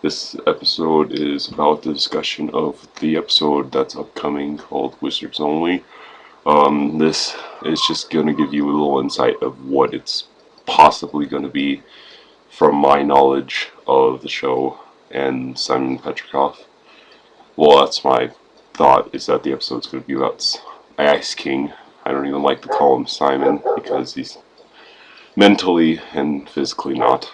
This episode is about the discussion of the episode that's upcoming called Wizards Only. This is just going to give you a little insight of what it's possibly going to be from my knowledge of the show and Simon Petrikov. Well, that's my thought, is that the episode's going to be about Ice King. I don't even like to call him Simon because he's mentally and physically not.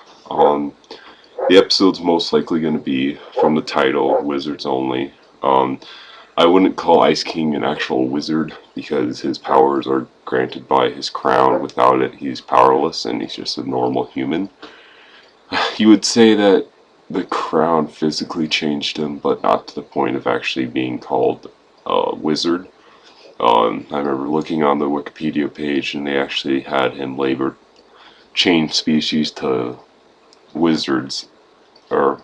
The episode's most likely going to be, from the title, Wizards Only. I wouldn't call Ice King an actual wizard because his powers are granted by his crown. Without it, he's powerless and he's just a normal human. You would say that the crown physically changed him, but not to the point of actually being called a wizard. I remember looking on the Wikipedia page and they actually had him labeled change species to wizards. Or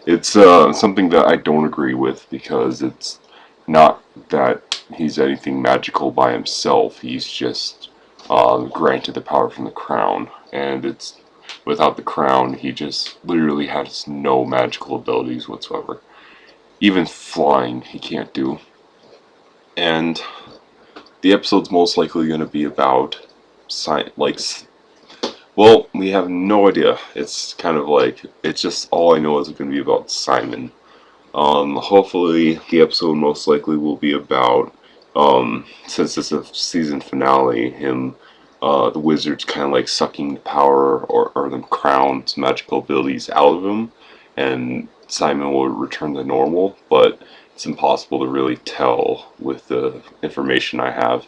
it's something that I don't agree with because it's not that he's anything magical by himself. He's just granted the power from the crown, and it's without the crown, he just literally has no magical abilities whatsoever. Even flying, he can't do. And the episode's most likely going to be about well, we have no idea. It's kind of like, it's just all I know is it's going to be about Simon. Hopefully the episode most likely will be about, since it's a season finale, the wizards kind of like sucking the power or the crown's magical abilities out of him, and Simon will return to normal, but it's impossible to really tell with the information I have.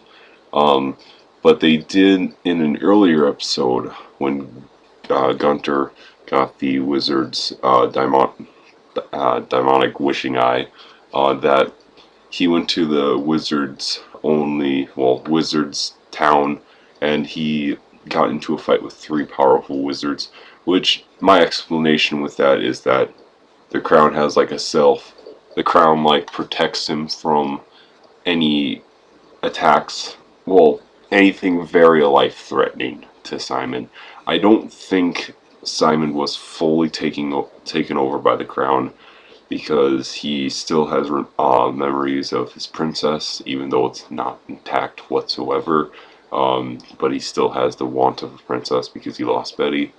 But they did, in an earlier episode, when Gunter got the wizard's demonic wishing eye, that he went to the wizard's town, and he got into a fight with 3 powerful wizards, which my explanation with that is that the crown has like a self. The crown like protects him from any attacks, anything very life-threatening to Simon. I don't think Simon was fully taken over by the crown because he still has memories of his princess, even though it's not intact whatsoever. But he still has the want of a princess because he lost Betty.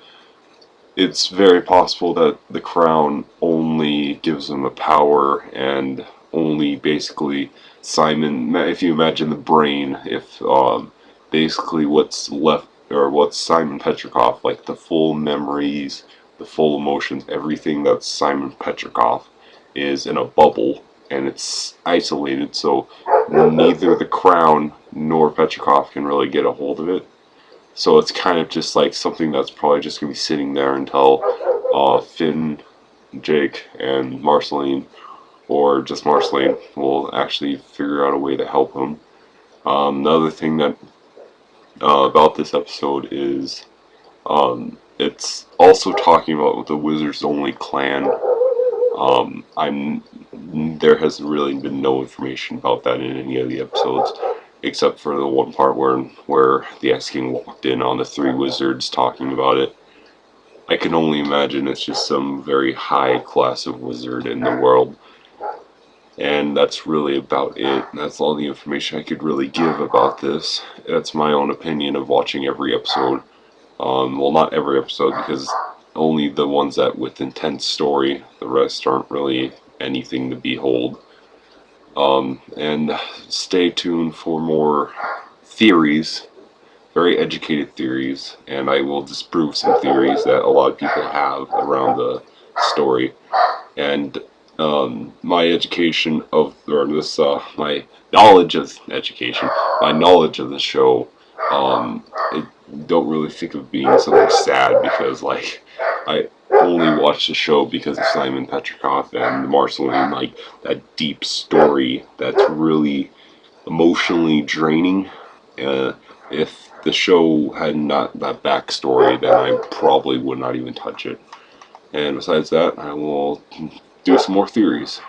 It's very possible that the crown only gives him a power, and only basically Simon, if you imagine the brain, if basically what's left, or what's Simon Petrikov, like the full memories, the full emotions, everything that's Simon Petrikov is in a bubble, and it's isolated, so neither the crown nor Petrikov can really get a hold of it. So it's kind of just like something that's probably just going to be sitting there until Finn, Jake, and Marceline, or just Marceline, will actually figure out a way to help him. Another thing that about this episode is it's also talking about the Wizards Only clan. There has really been no information about that in any of the episodes, except for the one part where the Ice King walked in on the 3 wizards talking about it. I can only imagine it's just some very high class of wizard in the world. And that's really about it. That's all the information I could really give about this. That's my own opinion of watching every episode. Well, not every episode, because only the ones that with intense story. The rest aren't really anything to behold. And stay tuned for more theories, very educated theories, and I will disprove some theories that a lot of people have around the story. And my education of, or this, my knowledge of education, my knowledge of the show, I don't really think of being something sad, because like I only watch the show because of Simon Petrikov and Marceline, like that deep story that's really emotionally draining. If the show had not that backstory, then I probably would not even touch it. And besides that, I will do some more theories.